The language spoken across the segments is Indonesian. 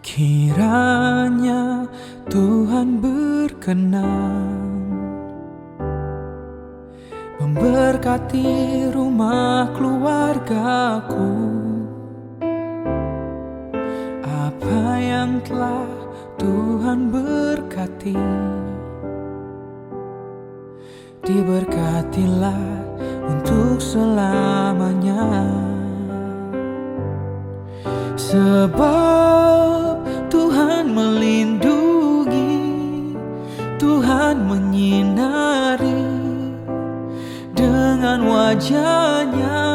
Kiranya Tuhan berkenan memberkati rumah keluargaku. Apa yang telah Tuhan berkati, diberkatilah untuk selamanya. Sebab Tuhan melindungi, Tuhan menyinari dengan wajah-Nya,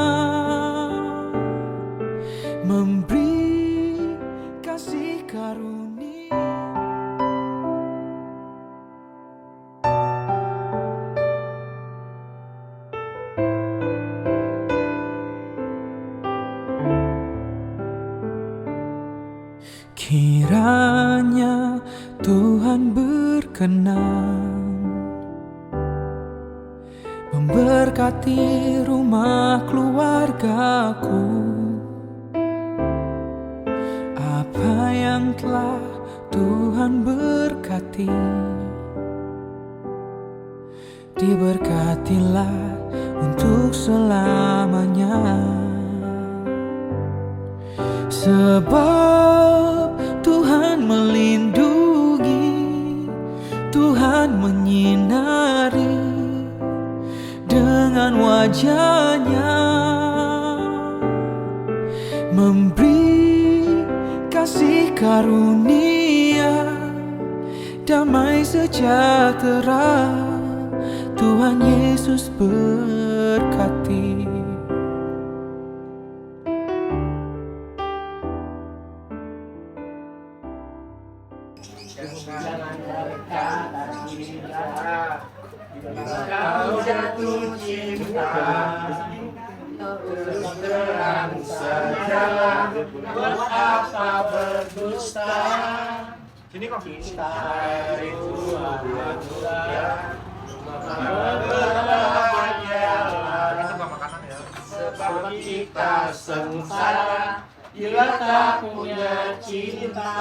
memberi kasih karunia. Kiranya Tuhan berkenan memberkati rumah keluargaku. Apa yang telah Tuhan berkati, diberkatilah untuk selamanya. Sebab Tuhan melindungi, Tuhan menyinari dengan wajah-Nya, memberi kasih karunia, damai sejahtera. Tuhan Yesus berkati. Jangan berkata cinta, kau jatuh cinta, terus terang saja, buat apa berdusta? Cinta itu manusia, berbahagialah, sebab kita sengsara bila tak punya cinta.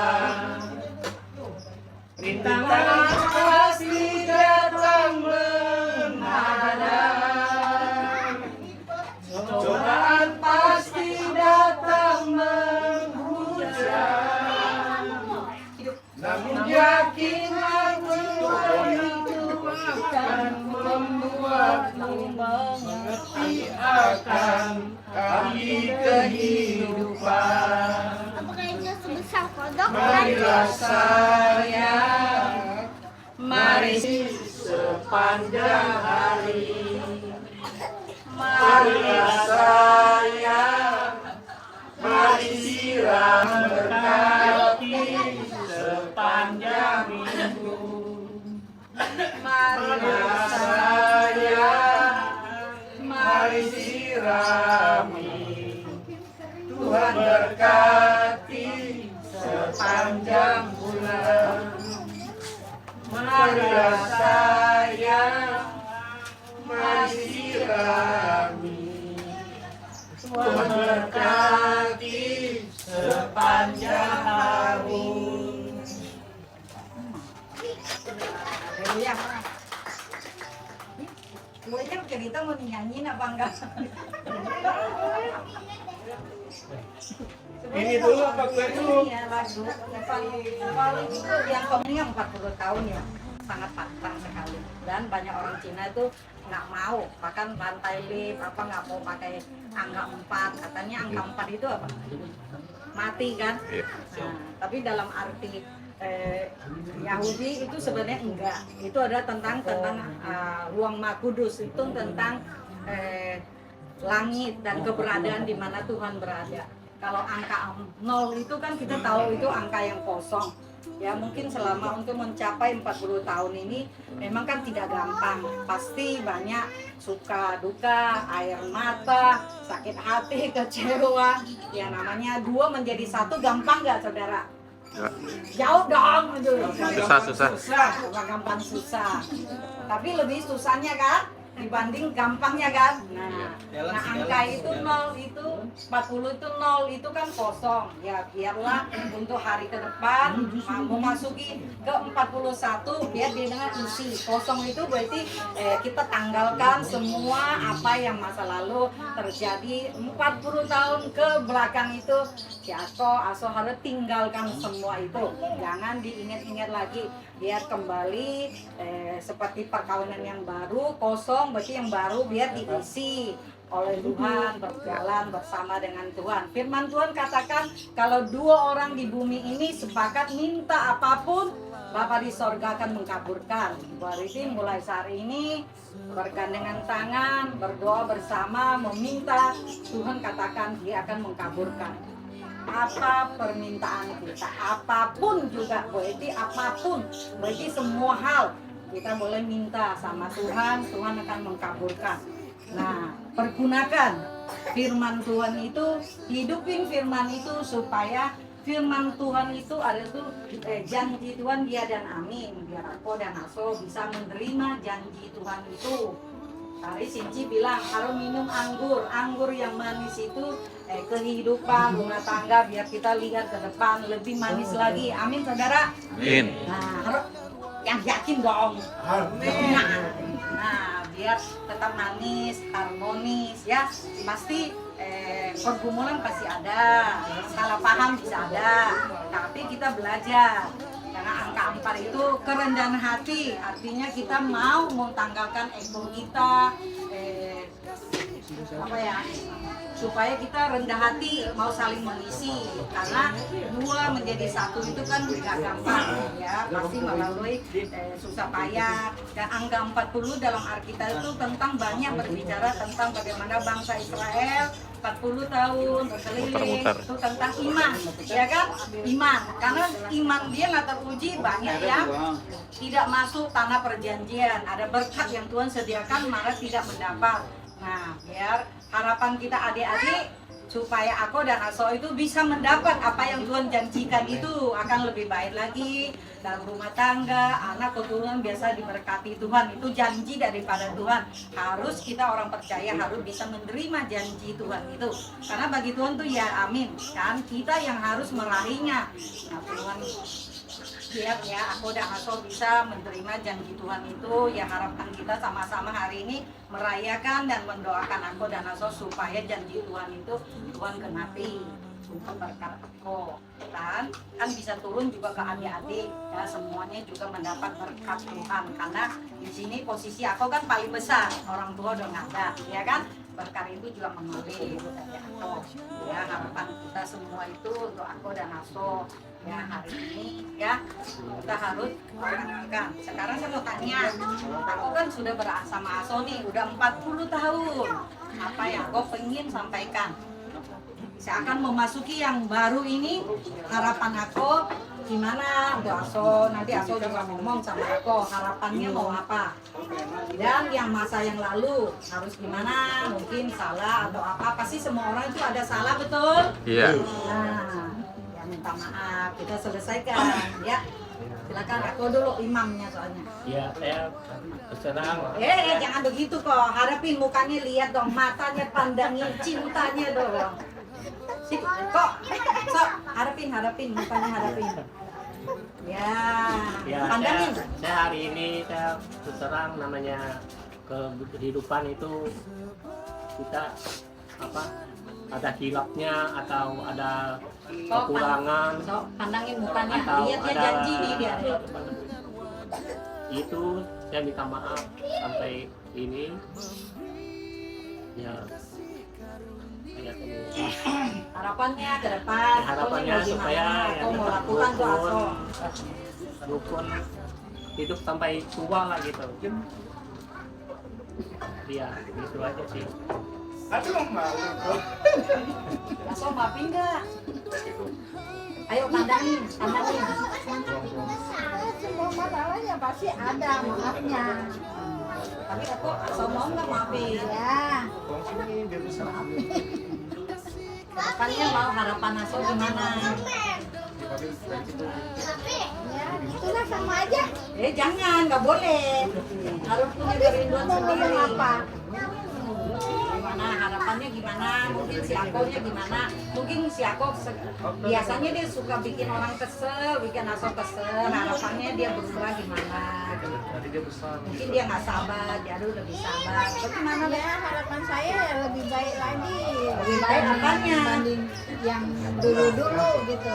Rintangan pasti datang menghadang, cobaan pasti datang menghujam. Namun yakinlah Tuhan itu akan membuatmu mengerti akan arti kehidupan. Marilah sayang, mari sepanjang hari. Marilah sayang, mari siram berkati sepanjang minggu. Marilah sayang, mari sirami, Tuhan berkati sepanjang bulan. Marilah sayang, mari sirami, Tuhan berkati sepanjang tahun. Gue cerita mau nyanyiin apa enggak? Ini dulu apa gue dulu? Iya, lagu paling itu yang komenya 40 tahun ya, sangat pantang sekali. Dan banyak orang Cina itu nggak mau, bahkan rantai lift apa nggak mau pakai angka 4, katanya angka 4 itu apa? Mati kan? Nah, tapi dalam arti Yahudi itu sebenarnya enggak. Itu adalah tentang ruang Makudus, itu tentang langit dan keberadaan di mana Tuhan berada. Kalau angka 0 itu kan kita tahu itu angka yang kosong. Ya mungkin selama untuk mencapai 40 tahun ini memang kan tidak gampang. Pasti banyak suka duka, air mata, sakit hati, kecewa. Ya namanya dua menjadi satu gampang nggak saudara? Jauh dong, susah. Gampang susah. Tapi lebih susahnya kan dibanding gampangnya kan. Nah angka itu 0 itu 40 itu 0 itu kan kosong. Ya biarlah untuk hari ke depan memasuki ke 41 biar dia dengan isi. Kosong itu berarti kita tanggalkan semua apa yang masa lalu terjadi 40 tahun ke belakang itu. Si Aso harus tinggalkan semua itu. Jangan diingat-ingat lagi. Biar kembali seperti perkawinan yang baru, kosong berarti yang baru biar diisi oleh Tuhan, berjalan bersama dengan Tuhan. Firman Tuhan katakan kalau 2 orang di bumi ini sepakat minta apapun, Bapa di sorga akan mengkabulkan. Berarti mulai saat ini bergandengan tangan, berdoa bersama, meminta, Tuhan katakan dia akan mengkabulkan apa permintaan kita, apapun juga, berarti apapun, berarti semua hal kita boleh minta sama Tuhan, Tuhan akan mengkabulkan. Nah, pergunakan firman Tuhan itu, hidupin firman itu supaya firman Tuhan itu ada tuh janji Tuhan dia dan amin. Biar aku dan Aso bisa menerima janji Tuhan itu. Tadi Sinci bilang harus minum anggur yang manis itu kehidupan rumah tangga biar kita lihat ke depan lebih manis lagi. Amin saudara. Amin. Nah harus yang yakin dong. Amin. Nah biar tetap manis, harmonis ya. Pasti pergumulan pasti ada, salah paham bisa ada, tapi kita belajar. Karena angka 4 itu kerendahan hati, artinya kita mau tanggalkan ego kita, supaya kita rendah hati mau saling mengisi. Karena 2 menjadi 1 itu kan gak gampang ya, pasti melalui susah payah. Dan angka 40 dalam Alkitab itu tentang banyak berbicara tentang bagaimana bangsa Israel 40 tahun berkeliling itu tentang iman, ya kan? Iman, karena iman dia nggak teruji, banyak yang tidak masuk tanah perjanjian. Ada berkat yang Tuhan sediakan malah tidak mendapat. Nah, biar harapan kita adik-adik supaya aku dan Aso itu bisa mendapat apa yang Tuhan janjikan itu akan lebih baik lagi dalam rumah tangga, anak keturunan biasa diberkati Tuhan. Itu janji daripada Tuhan. Harus kita orang percaya harus bisa menerima janji Tuhan itu. Karena bagi Tuhan tuh ya amin. Kan kita yang harus meraihnya. Nah, Tuhan biar ya aku dan Aso bisa menerima janji Tuhan itu. Ya harapan kita sama-sama hari ini merayakan dan mendoakan aku dan Aso supaya janji Tuhan itu Tuhan genapi untuk berkat aku. Dan kan bisa turun juga ke adik-adik ya, semuanya juga mendapat berkat Tuhan. Karena di sini posisi aku kan paling besar, orang tua udah nggak ada, ya kan? Berkat itu juga mengalir dari aku. Ya harapan kita semua itu untuk aku dan Aso. Ya hari ini ya kita harus melakukan. Sekarang saya mau tanya, aku kan sudah bersama Aso nih udah 40 tahun. Apa yang kau pengen sampaikan? Saya akan memasuki yang baru ini. Harapan aku gimana untuk Aso? Nanti Aso juga ngomong sama aku harapannya mau apa. Dan yang masa yang lalu harus gimana? Mungkin salah atau apa? Pasti semua orang itu ada salah, betul? Iya. Nah, ya minta maaf, kita selesaikan ya. Silakan aku dulu imamnya soalnya. Iya, saya bersenang. Jangan begitu kok. Harapin mukanya, lihat dong, matanya pandangin cintanya dong. Sip, kok. Harapin mukanya harapin. Ya, pandangin. Saya hari ini saya terserang namanya kehidupan itu kita ada hilapnya atau ada kekurangan. Pandangin mukanya, atau lihat dia ada janji nih dia. Itu saya minta maaf sampai ini ya kayak Harapannya ke depan, harapannya supaya kau mau lakukan tuh Aso. rukun hidup sampai tua lah gitu. Ya gitu aja sih. Aduh malu kok. Aso maafin nggak? Ayo pandangin. Semua masalahnya pasti ada maafnya. Tapi aku Aso mau nggak maafin? Ya, Kedepannya mau harapan Aso gimana? ya itulah sama aja. Jangan, nggak boleh. Harus punya kerinduan Mau ngomong sendiri. apa? Gimana harapannya gimana? Mungkin si Akonya gimana? Mungkin si Ako biasanya dia suka bikin orang kesel, bikin Aso kesel. Harapannya dia berubah gimana? Nanti dia besar. Mungkin dia nggak sabar, jadi lebih sabar. Bagaimana Ya harapan saya ya lebih baik lagi. Lebih baik apanya? Dibanding yang dulu-dulu gitu.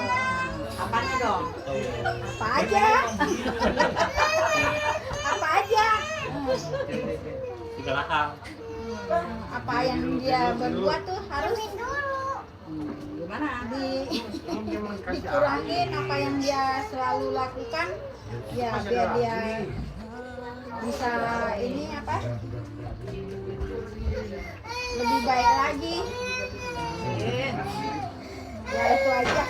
Apanya dong? Apa aja? Apa aja? Segala hal. Apa yang dia berbuat tuh harus Gimana? dikurangin, apa yang dia selalu lakukan ya biar dia bisa ini apa lebih baik lagi. Ya itu aja.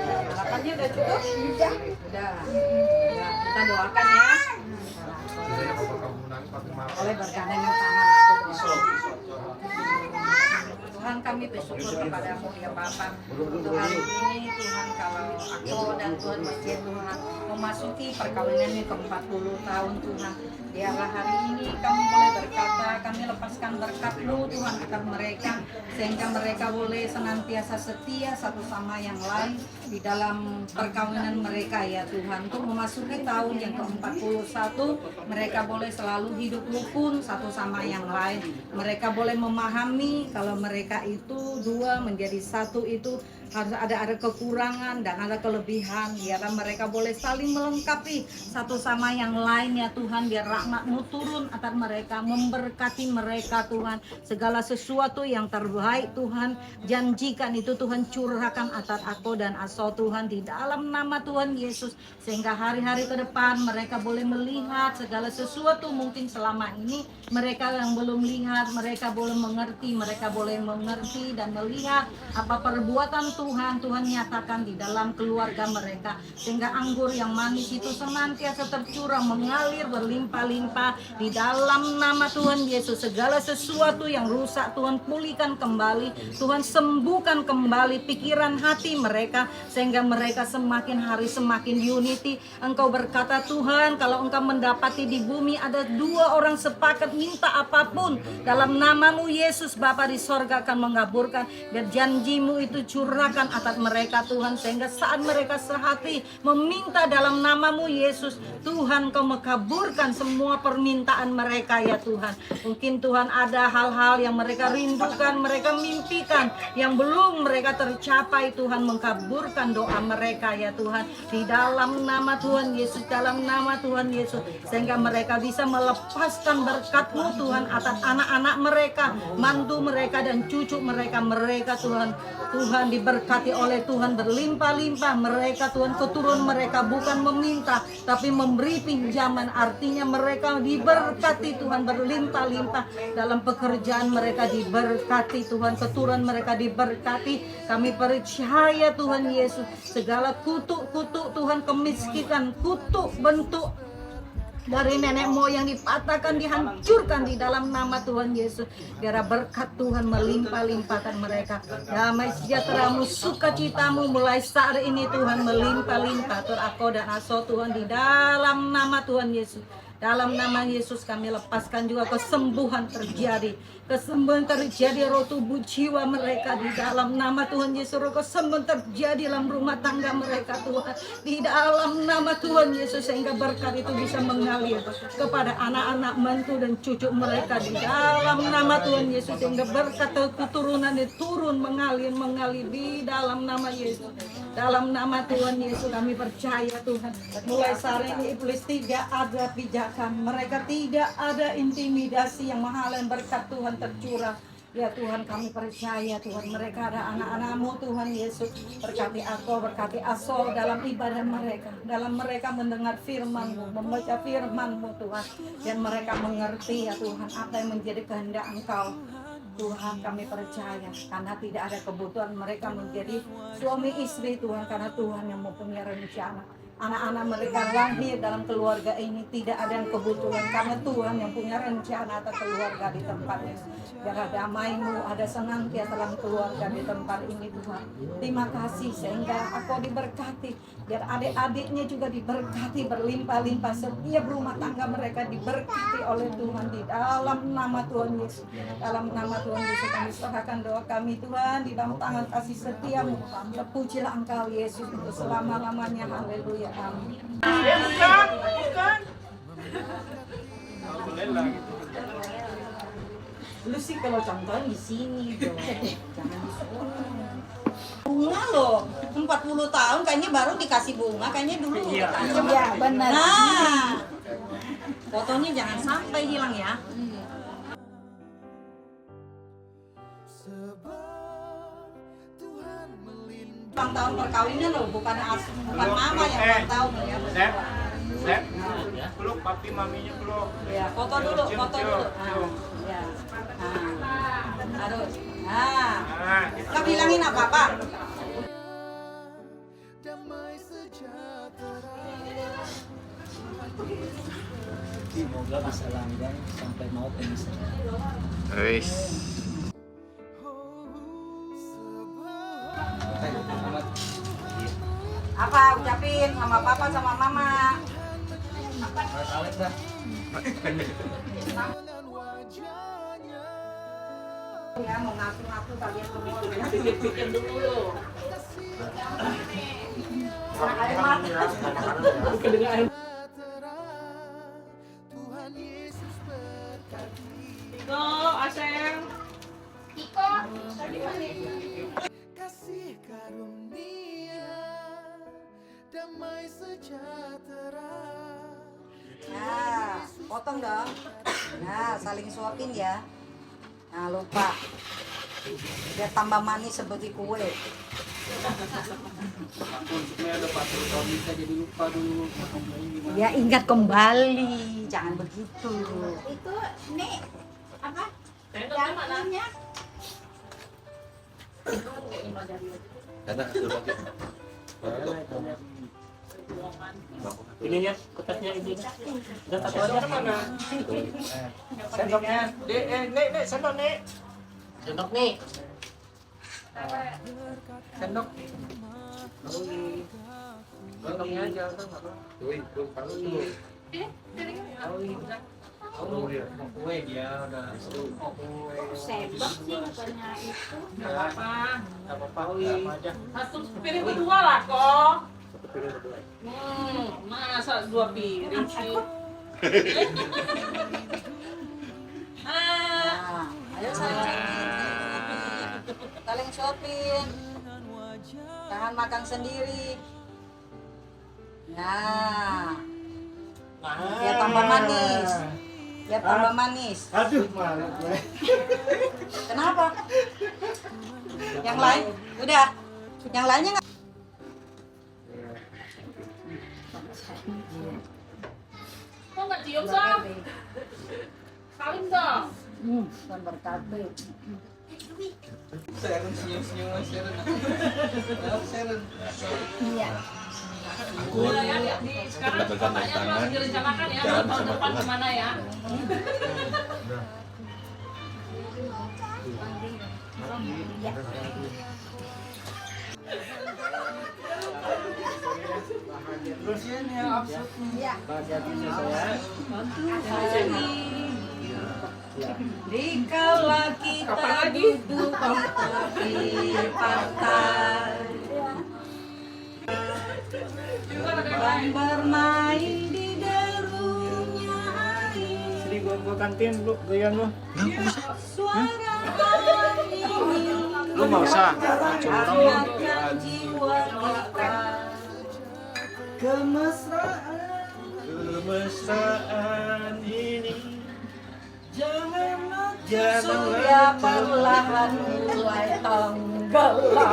Harapannya udah cukup? Udah. Udah. Kita doakan ya. Boleh bergandengan tangan aku doa. Tuhan kami bersyukur kepadamu ya Bapa. Untuk hari ini Tuhan kalau aku dan Tuhan masjid Tuhan memasuki perkawinan ini ke-40 tahun Tuhan. Biarlah hari ini kami boleh berkata, kami lepaskan berkat-Mu Tuhan akan mereka, sehingga mereka boleh senantiasa setia satu sama yang lain di dalam perkawinan mereka ya Tuhan. Untuk memasuki tahun yang ke-41, mereka boleh selalu hidup rukun satu sama yang lain. Mereka boleh memahami kalau mereka itu dua menjadi satu itu harus ada kekurangan dan ada kelebihan. Biarlah mereka boleh saling melengkapi satu sama yang lain ya Tuhan. Biar rahmat-Mu turun atas mereka, memberkati mereka Tuhan. Segala sesuatu yang terbaik Tuhan janjikan itu Tuhan curahkan atas aku dan Aso Tuhan di dalam nama Tuhan Yesus. Sehingga hari-hari ke depan mereka boleh melihat segala sesuatu mungkin selama ini mereka yang belum lihat, mereka boleh mengerti, mereka boleh mengerti dan melihat apa perbuatan Tuhan nyatakan di dalam keluarga mereka, sehingga anggur yang manis itu senantiasa tercurah mengalir berlimpah-limpah di dalam nama Tuhan Yesus. Segala sesuatu yang rusak Tuhan pulihkan kembali, Tuhan sembuhkan kembali pikiran hati mereka, sehingga mereka semakin hari semakin unity. Engkau berkata Tuhan, kalau Engkau mendapati di bumi ada dua orang sepakat minta apapun dalam nama-Mu Yesus, Bapa di sorga akan mengabulkan. Dan janji-Mu itu curahkan atas mereka Tuhan, sehingga saat mereka sehati meminta dalam nama-Mu Yesus, Tuhan Kau mengabulkan semua permintaan mereka ya Tuhan. Mungkin Tuhan ada hal-hal yang mereka rindukan, mereka mimpikan yang belum mereka tercapai, Tuhan mengabulkan doa mereka ya Tuhan, di dalam nama Tuhan Yesus, dalam nama Tuhan Yesus, sehingga mereka bisa melepaskan berkat-Mu Tuhan atas anak-anak mereka, mantu mereka dan cucu mereka Tuhan diberkati oleh Tuhan berlimpah-limpah. Mereka Tuhan keturunan mereka bukan meminta tapi memberi pinjaman, artinya mereka diberkati Tuhan berlimpah-limpah. Dalam pekerjaan mereka diberkati Tuhan, keturunan mereka diberkati. Kami percaya Tuhan Yesus, segala kutuk-kutuk Tuhan kemiskinan, kutuk bentuk dari nenek moyang dipatahkan, dihancurkan di dalam nama Tuhan Yesus. Biar berkat Tuhan melimpah-limpahkan mereka. Damai sejahtera-Mu, sukacita-Mu mulai saat ini Tuhan melimpah-limpah tur aku dan Aso Tuhan di dalam nama Tuhan Yesus. Dalam nama Yesus kami lepaskan juga kesembuhan terjadi. Kesembuhan terjadi roh tubuh jiwa mereka di dalam nama Tuhan Yesus. Roh kesembuhan terjadi dalam rumah tangga mereka Tuhan. Di dalam nama Tuhan Yesus, sehingga berkat itu bisa mengalir kepada anak-anak mantu dan cucu mereka di dalam nama Tuhan Yesus. Sehingga berkat keturunan itu turun mengalir di dalam nama Yesus. Dalam nama Tuhan Yesus kami percaya Tuhan. Mulai saat ini iblis tidak ada pijakan, mereka tidak ada intimidasi yang mahal yang berkat Tuhan tercurah. Ya Tuhan kami percaya Tuhan, mereka ada anak-anak-Mu Tuhan Yesus. Berkati aku, berkati Aso dalam ibadah mereka, dalam mereka mendengar firman-Mu, membaca firman-Mu Tuhan, dan mereka mengerti ya Tuhan apa yang menjadi kehendak Engkau. Tuhan kami percaya karena tidak ada kebutuhan mereka menjadi suami istri Tuhan, karena Tuhan yang mempunyai rencana. anak-anak mereka lahir dalam keluarga ini tidak ada yang kebetulan, karena Tuhan yang punya rencana atas keluarga di tempat ini. Biar ada damai-Mu, ada senantiasa dalam keluarga di tempat ini Tuhan. Terima kasih sehingga aku diberkati, biar adik-adiknya juga diberkati berlimpah-limpah, setiap rumah tangga mereka diberkati oleh Tuhan di dalam nama Tuhan Yesus. Dalam nama Tuhan Yesus kami serahkan doa kami Tuhan di dalam tangan kasih setia-Mu. Terpujilah Engkau Yesus untuk selama-lamanya. Haleluya. Amin. Bukan. Alhamdulillah gitu. Lu sih kalau contohnya di sini dong, jangan di sana. Bunga loh, 40 tahun kayaknya baru dikasih bunga, kayaknya dulu Iya. dikasih. Iya, benar. Nah, fotonya jangan sampai hilang ya. Ulang tahun perkawinan loh, bukan mama yang ulang tahun ya. Sep, peluk papi maminya peluk. Ya, foto dulu, foto dulu. Nah, ya. Nah, aduh. Nah, Nah, gitu. kau bilangin apa-apa? Semoga bisa langgeng sampai mau pensiun. Wis. Apa ucapin sama papa sama mama? Ya mau ngaku-ngaku kalian semua ya. Bikin dulu. Anak air mata. Kedengaran. Iko, Aseng. Iko, Kasih karunia damai sejahtera. Nah, potong dong. Nah, saling suapin ya. Nah, lupa. Biar tambah manis seperti kue. Konsumnya ada 40 tahun bisa jadi lupa dulu. Ya ingat kembali, jangan begitu. itu nih apa? Yang Dalamnya ini ya, kotaknya ini. Udah satu aja mana? Sendoknya. Nek, sendok, Nek. Sendok nih. Sendok. Sendoknya aja. Kue dia udah sebab sih bukannya itu. nggak apa-apa. Nggak apa-apa. Sama aja. Satu piring berdua lah kok. Satu piring berdua. Masa 2 piring sih? Nah, ayo saling saling suapin. Jangan makan sendiri. Nah, biar tambah manis. Biar tambah manis. Aduh, malu gue. Kenapa? Yang lain udah. Yang lainnya nggak. Kok nggak cium Sam? Salim dong. Bukan berkati. Seren senyum-senyum Seren. Seren. Iya. Udah ya, di sekarang katanya harus direncanakan ya tahun depan kemana ya? Terus ini yang absurd. Iya. Bahagia bisa saya. Dikala kita duduk di tepi pantai dan bermain di derunya air, Sini gua kantin lu, goyang lu. suara angin Lu nggak usah. hangatkan jiwa kita. Kemesraan ini janganlah Surya perlahan mulai tenggelam,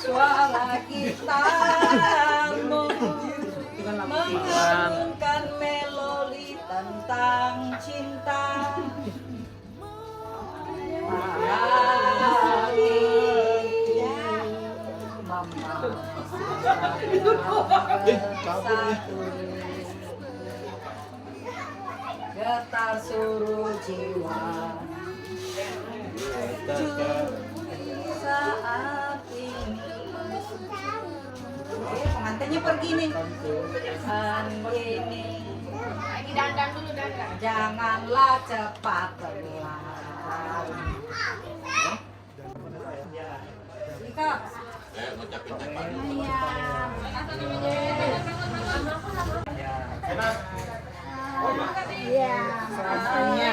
suara kita mengagungkan melodi tentang cinta. Mari bersama satu getar seluruh jiwa saat ini. Oke, pengantinnya pergi nih. Saat ini Lagi dandan dulu dandan. janganlah cepat berlari. Ika, Ngucapin cepat. Iya. selamanya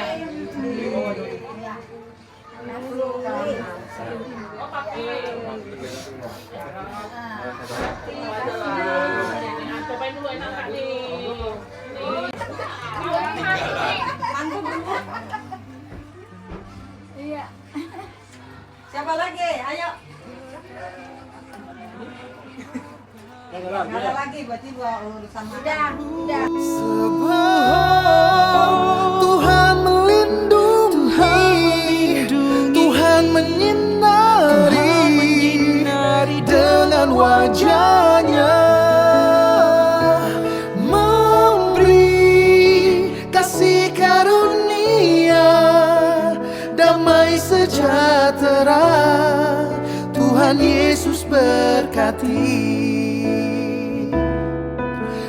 Cobain dulu enak nggak nih? Iya. Siapa lagi? Ayo. Nggak ada lagi, berarti gua urusan makan. Udah. Sebab Tuhan melindungi, Tuhan menyinari dengan wajahnya, memberi kasih karunia, damai sejahtera. Tuhan Yesus berkati,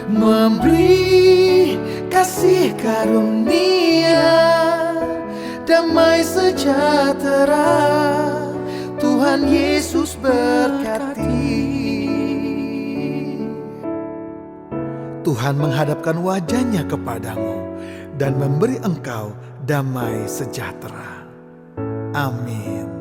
memberi kasih karunia, damai sejahtera. Tuhan Yesus berkati. Tuhan menghadapkan wajahnya kepadamu dan memberi engkau damai sejahtera. Amin.